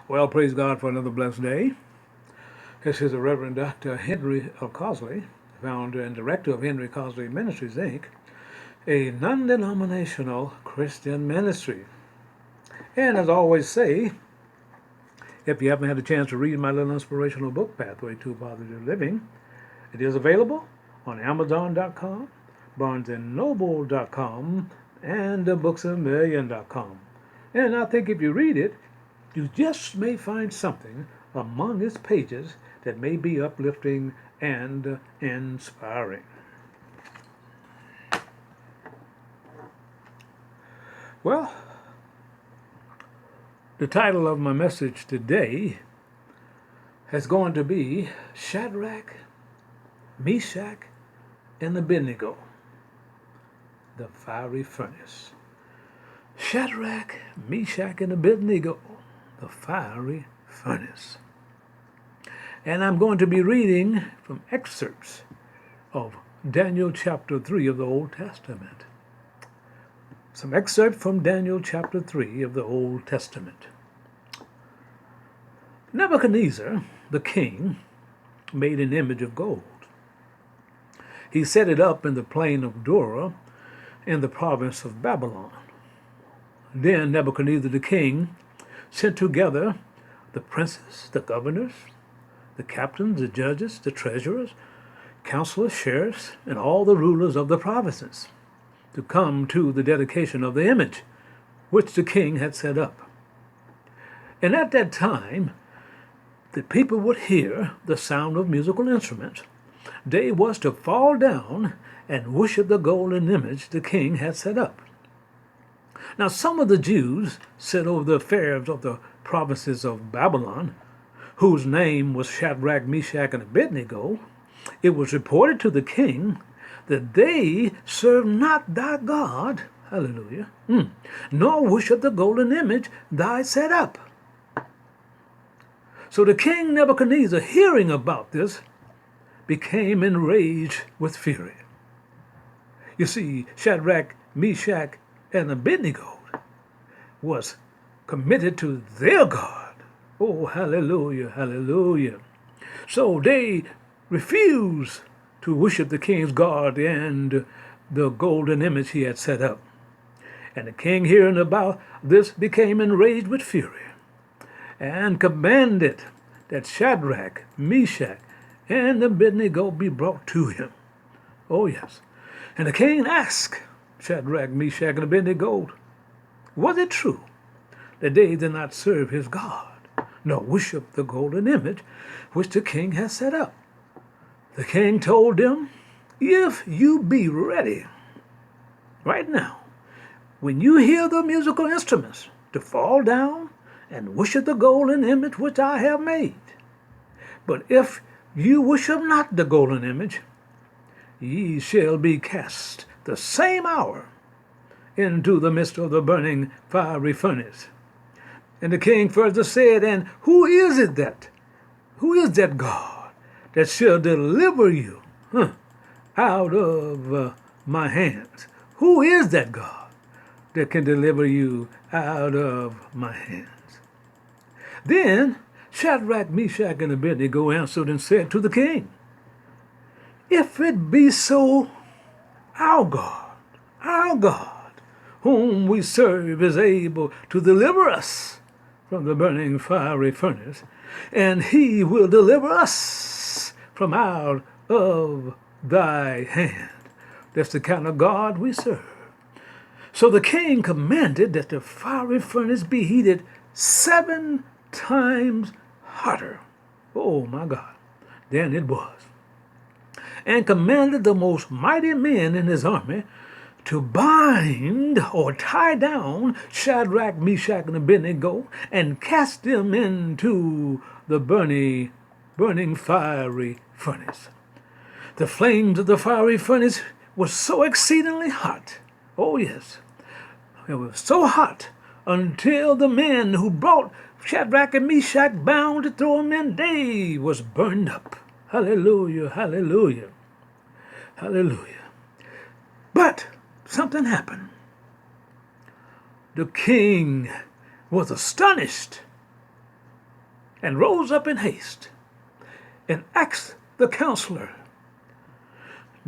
Well, praise God for another blessed day. This is the Reverend Dr. Henry of Cosley, founder and director of Henry Cosley Ministries, Inc., a non-denominational Christian ministry. And as I always say, if you haven't had a chance to read my little inspirational book, Pathway to Positive Living, it is available on Amazon.com, BarnesandNoble.com, and BooksAMillion.com. And I think if you read it, you just may find something among its pages that may be uplifting and inspiring. Well, the title of my message today is going to be Shadrach, Meshach, and Abednego, the fiery furnace. Shadrach, Meshach, and Abednego, the fiery furnace. And I'm going to be reading from excerpts of Daniel chapter 3 of the Old Testament. Some excerpt from Daniel chapter 3 of the Old Testament. Nebuchadnezzar, the king, made an image of gold. He set it up in the plain of Dura in the province of Babylon. Then Nebuchadnezzar the king sent together the princes, the governors, the captains, the judges, the treasurers, counselors, sheriffs, and all the rulers of the provinces to come to the dedication of the image which the king had set up. And at that time, the people would hear the sound of musical instruments. They was to fall down and worship the golden image the king had set up. Now some of the Jews set over the affairs of the provinces of Babylon, whose name was Shadrach, Meshach, and Abednego. It was reported to the king that they serve not thy God, hallelujah, nor worship the golden image thy set up. So the king Nebuchadnezzar, hearing about this, became enraged with fury. You see, Shadrach, Meshach, and Abednego was committed to their God. Oh, hallelujah, hallelujah. So they refused to worship the king's God and the golden image he had set up. And the king, hearing about this, became enraged with fury and commanded that Shadrach, Meshach, and Abednego be brought to him. Oh, yes. And the king asked Shadrach, Meshach, and Abednego, was it true that they did not serve his God, nor worship the golden image which the king has set up? The king told them, if you be ready right now, when you hear the musical instruments, to fall down and worship the golden image which I have made. But if you worship not the golden image, ye shall be cast the same hour into the midst of the burning fiery furnace. And the king further said, and who is that God that shall deliver you out of my hands? Who is that God that can deliver you out of my hands? Then Shadrach, Meshach, and Abednego answered and said to the king, if it be so, our God, whom we serve, is able to deliver us from the burning fiery furnace, and he will deliver us from out of thy hand. That's the kind of God we serve. So the king commanded that the fiery furnace be heated 7 times hotter, oh my God, than it was, and commanded the most mighty men in his army to bind or tie down Shadrach, Meshach, and Abednego and cast them into the burning fiery furnace. The flames of the fiery furnace were so exceedingly hot, oh yes, it was so hot until the men who brought Shadrach and Meshach bound to throw them in, they was burned up. Hallelujah, hallelujah, hallelujah. But something happened. The king was astonished and rose up in haste and asked the counselor,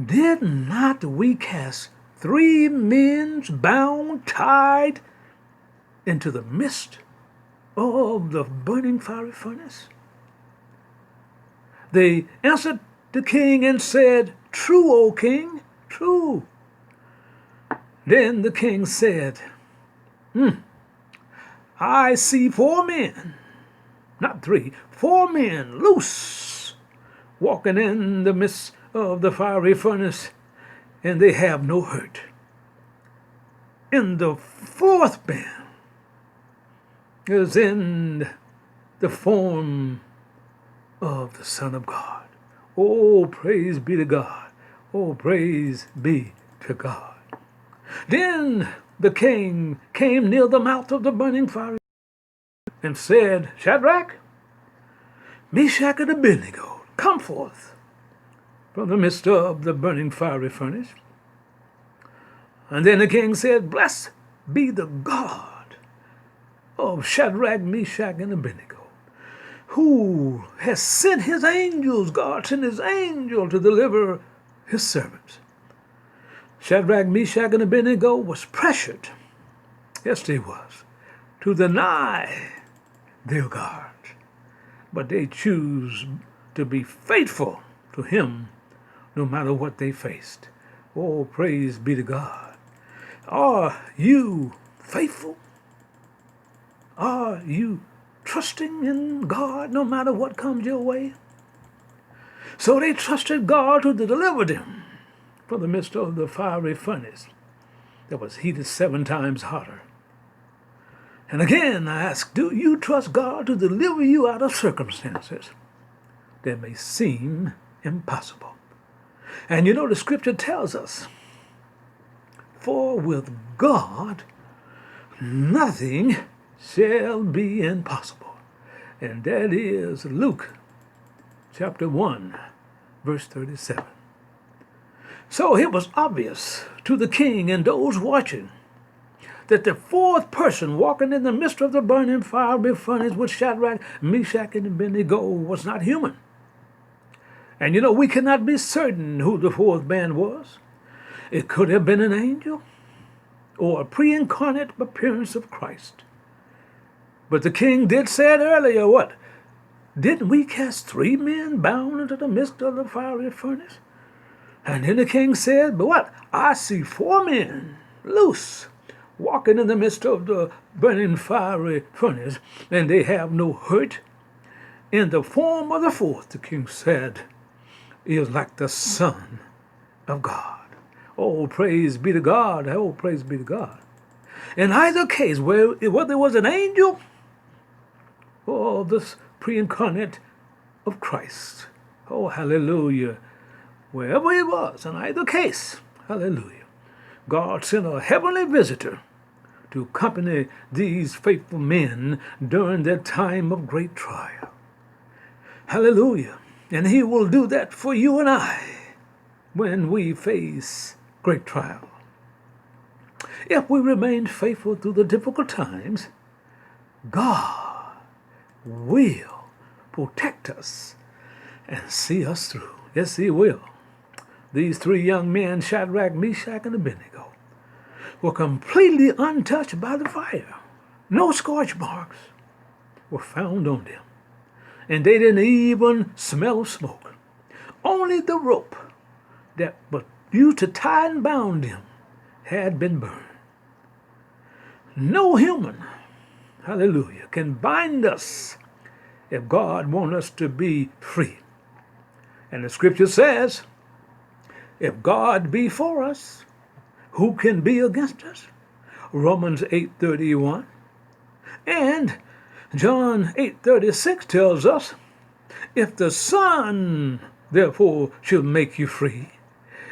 did not we cast 3 men bound, tied into the midst of the burning fiery furnace? They answered the king and said, true, O king, true. Then the king said, I see 4 men, not 3, 4 men loose, walking in the midst of the fiery furnace, and they have no hurt. And the 4th man is in the form of the Son of God. Oh, praise be to God. Oh, praise be to God. Then the king came near the mouth of the burning fire and said, Shadrach, Meshach, and Abednego, come forth from the midst of the burning fiery furnace. And then the king said, blessed be the God of Shadrach, Meshach, and Abednego, who has sent his angels, God sent his angel to deliver his servants. Shadrach, Meshach, and Abednego was pressured, yes they was, to deny their God. But they choose to be faithful to him no matter what they faced. Oh, praise be to God. Are you faithful? Are you trusting in God no matter what comes your way? So they trusted God to deliver them from the midst of the fiery furnace that was heated 7 times hotter. And again, I ask, do you trust God to deliver you out of circumstances that may seem impossible? And you know, the scripture tells us, for with God nothing shall be impossible. And that is Luke chapter 1, verse 37. So it was obvious to the king and those watching that the 4th person walking in the midst of the burning fiery furnace with Shadrach, Meshach, and Abednego was not human. And you know, we cannot be certain who the 4th man was. It could have been an angel or a pre-incarnate appearance of Christ. But the king did say it earlier, what? Didn't we cast 3 men bound into the midst of the fiery furnace? And then the king said, but what? I see 4 men loose, walking in the midst of the burning fiery furnace, and they have no hurt. In the form of the 4th, the king said, is like the Son of God. Oh, praise be to God. Oh, praise be to God. In either case, whether it was an angel or this pre-incarnate of Christ, oh, hallelujah, wherever it was, in either case, hallelujah, God sent a heavenly visitor to accompany these faithful men during their time of great trial. Hallelujah. And he will do that for you and I when we face great trial. If we remain faithful through the difficult times, God will protect us and see us through. Yes, he will. These 3 young men, Shadrach, Meshach, and Abednego, were completely untouched by the fire. No scorch marks were found on them. And they didn't even smell smoke. Only the rope that was used to tie and bound them had been burned. No human, hallelujah, can bind us if God wants us to be free. And the scripture says, if God be for us, who can be against us? Romans 8:31. And John 8:36 tells us, if the Son therefore shall make you free,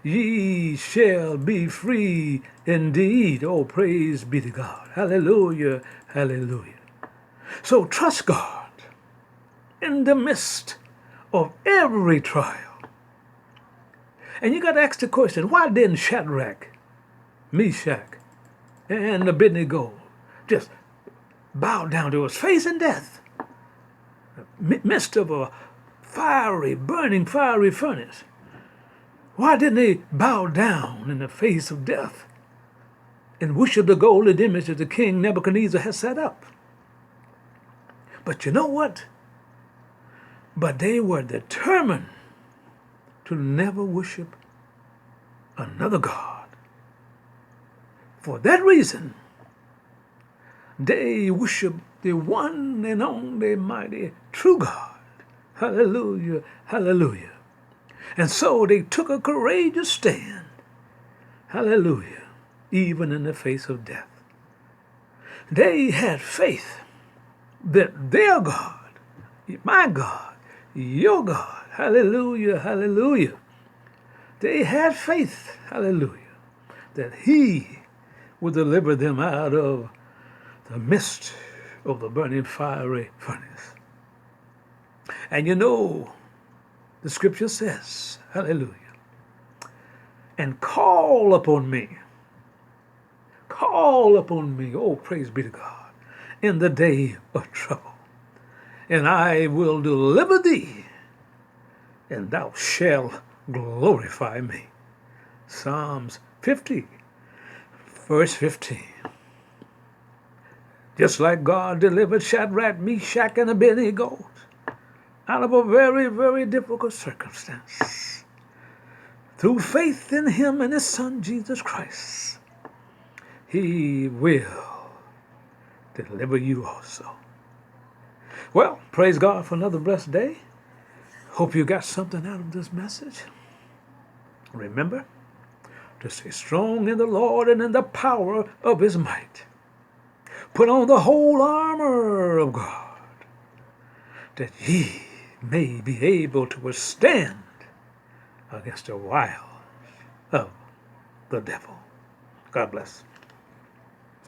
ye shall be free indeed. Oh, praise be to God. Hallelujah, hallelujah. So trust God in the midst of every trial. And you got to ask the question, why didn't Shadrach, Meshach, and Abednego just bow down to his face in death? midst of a burning fiery furnace. Why didn't they bow down in the face of death and worship the golden image that the king Nebuchadnezzar had set up? But you know what? But they were determined to never worship another God. For that reason, they worship the one and only mighty true God. Hallelujah, hallelujah. And so they took a courageous stand. Hallelujah, even in the face of death. They had faith that their God, my God, your God, hallelujah, hallelujah. They had faith, hallelujah, that He would deliver them out of the midst of the burning fiery furnace. And you know, the scripture says, hallelujah, and call upon me, oh praise be to God, in the day of trouble, and I will deliver thee, and thou shalt glorify me. Psalms 50, verse 15. Just like God delivered Shadrach, Meshach, and Abednego out of a very, very difficult circumstance. Through faith in Him and His Son, Jesus Christ, He will deliver you also. Well, praise God for another blessed day. Hope you got something out of this message. Remember to stay strong in the Lord and in the power of His might. Put on the whole armor of God, that ye may be able to withstand against the wiles of the devil. God bless.